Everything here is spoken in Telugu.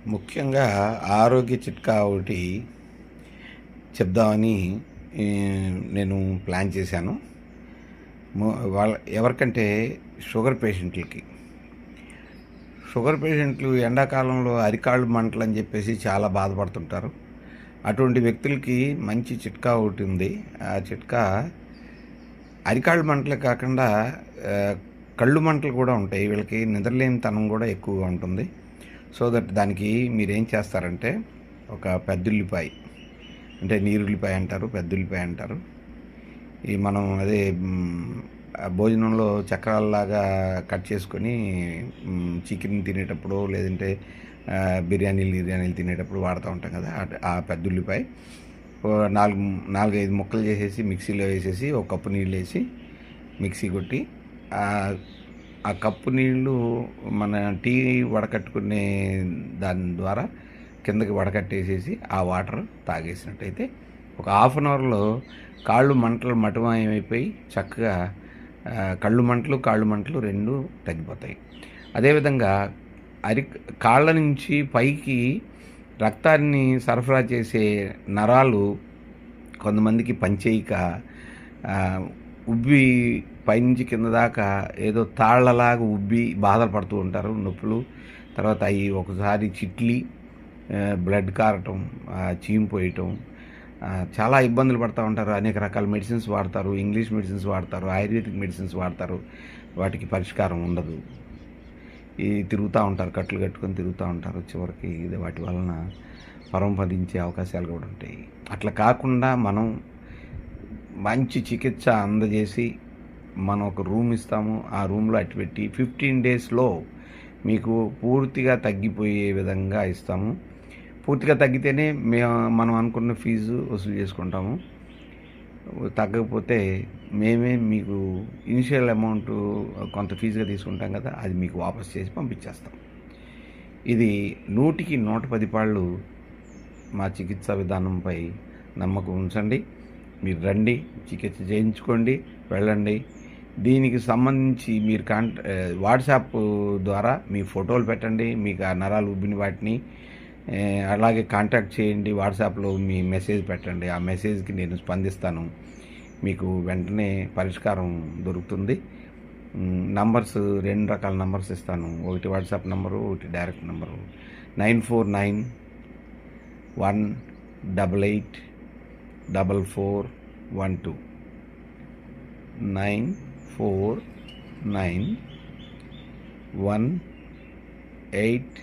ముఖ్యంగా ఆరోగ్య చిట్కా ఒకటి చెప్దామని ఈ, నేను ప్లాన్ చేశాను. వాళ్ళ ఎవరికంటే షుగర్ పేషెంట్లకి. షుగర్ పేషెంట్లు ఎండాకాలంలో అరికాళ్ళు మంటలు అని చెప్పేసి చాలా బాధపడుతుంటారు. అటువంటి వ్యక్తులకి మంచి చిట్కా ఒకటి ఉంది. ఆ చిట్కా అరికాళ్ళు మంటలే కాకుండా ఆ, కళ్ళు మంటలు కూడా ఉంటాయి. వీళ్ళకి నిద్రలేనితనం కూడా ఎక్కువగా ఉంటుంది. సో దట్ దానికి మీరేం చేస్తారంటే ఒక పెద్దుల్లిపాయ, అంటే నీరుల్లిపాయ అంటారు, పెద్దుల్లిపాయ అంటారు. ఈ మనం అదే భోజనంలో చక్రాలలాగా కట్ చేసుకొని చికెన్ తినేటప్పుడు లేదంటే బిర్యానీలు తినేటప్పుడు వాడుతూ ఉంటాం కదా. ఆ పెద్దుల్లిపాయ నాలుగైదు ముక్కలు చేసేసి మిక్సీలో వేసేసి ఒక కప్పు నీళ్ళు వేసి మిక్సీ కొట్టి ఆ కప్పు నీళ్ళు మన టీ వడకట్టుకునే దాని ద్వారా కిందకి వడకట్టేసేసి ఆ వాటర్ తాగేసినట్టయితే ఒక హాఫ్ అన్ అవర్లో కాళ్ళు మంటలు మటుమాయమైపోయి చక్కగా కాళ్ళు మంటలు రెండు తగ్గిపోతాయి. అదేవిధంగా కాళ్ళ నుంచి పైకి రక్తాన్ని సరఫరా చేసే నరాలు కొంతమందికి పనిచేయక ఉబ్బి పైనుంచి కింద దాకా ఏదో తాళ్లలాగా ఉబ్బి బాధలు పడుతూ ఉంటారు, నొప్పులు. తర్వాత అవి ఒకసారి చిట్లి బ్లడ్ కారటం, చీము పోయటం, చాలా ఇబ్బందులు పడుతూ ఉంటారు. అనేక రకాల మెడిసిన్స్ వాడతారు, ఇంగ్లీష్ మెడిసిన్స్ వాడతారు, ఆయుర్వేదిక్ మెడిసిన్స్ వాడతారు. వాటికి పరిష్కారం ఉండదు. ఈ తిరుగుతూ ఉంటారు, కట్లు కట్టుకొని తిరుగుతూ ఉంటారు. చివరికి ఇది వాటి వలన పరమపదించే అవకాశాలు కూడా ఉంటాయి. అట్లా కాకుండా మనం మంచి చికిత్స అందజేసి మనం ఒక రూమ్ ఇస్తాము. ఆ రూమ్లో అట్టిపెట్టి 15 డేస్లో మీకు పూర్తిగా తగ్గిపోయే విధంగా ఇస్తాము. పూర్తిగా తగ్గితేనే మనం అనుకున్న ఫీజు వసూలు చేసుకుంటాము. తగ్గకపోతే మేమే మీకు ఇనిషియల్ అమౌంట్ కొంత ఫీజుగా తీసుకుంటాం కదా, అది మీకు వాపస్ చేసి పంపించేస్తాం. ఇది 100కి 110 పాళ్ళు మా చికిత్సా విధానంపై నమ్మకం ఉంచండి. మీరు రండి, చికిత్స చేయించుకోండి, వెళ్ళండి. దీనికి సంబంధించి మీరు వాట్సాప్ ద్వారా మీ ఫోటోలు పెట్టండి, మీకు ఆ నరాలు ఉబ్బిన వాటిని. అలాగే కాంటాక్ట్ చేయండి, వాట్సాప్లో మీ మెసేజ్ పెట్టండి. ఆ మెసేజ్కి నేను స్పందిస్తాను, మీకు వెంటనే పరిష్కారం దొరుకుతుంది. నంబర్స్ 2 రకాల నంబర్స్ ఇస్తాను. ఒకటి వాట్సాప్ నంబరు, ఒకటి డైరెక్ట్ నంబరు. 9491884412 949188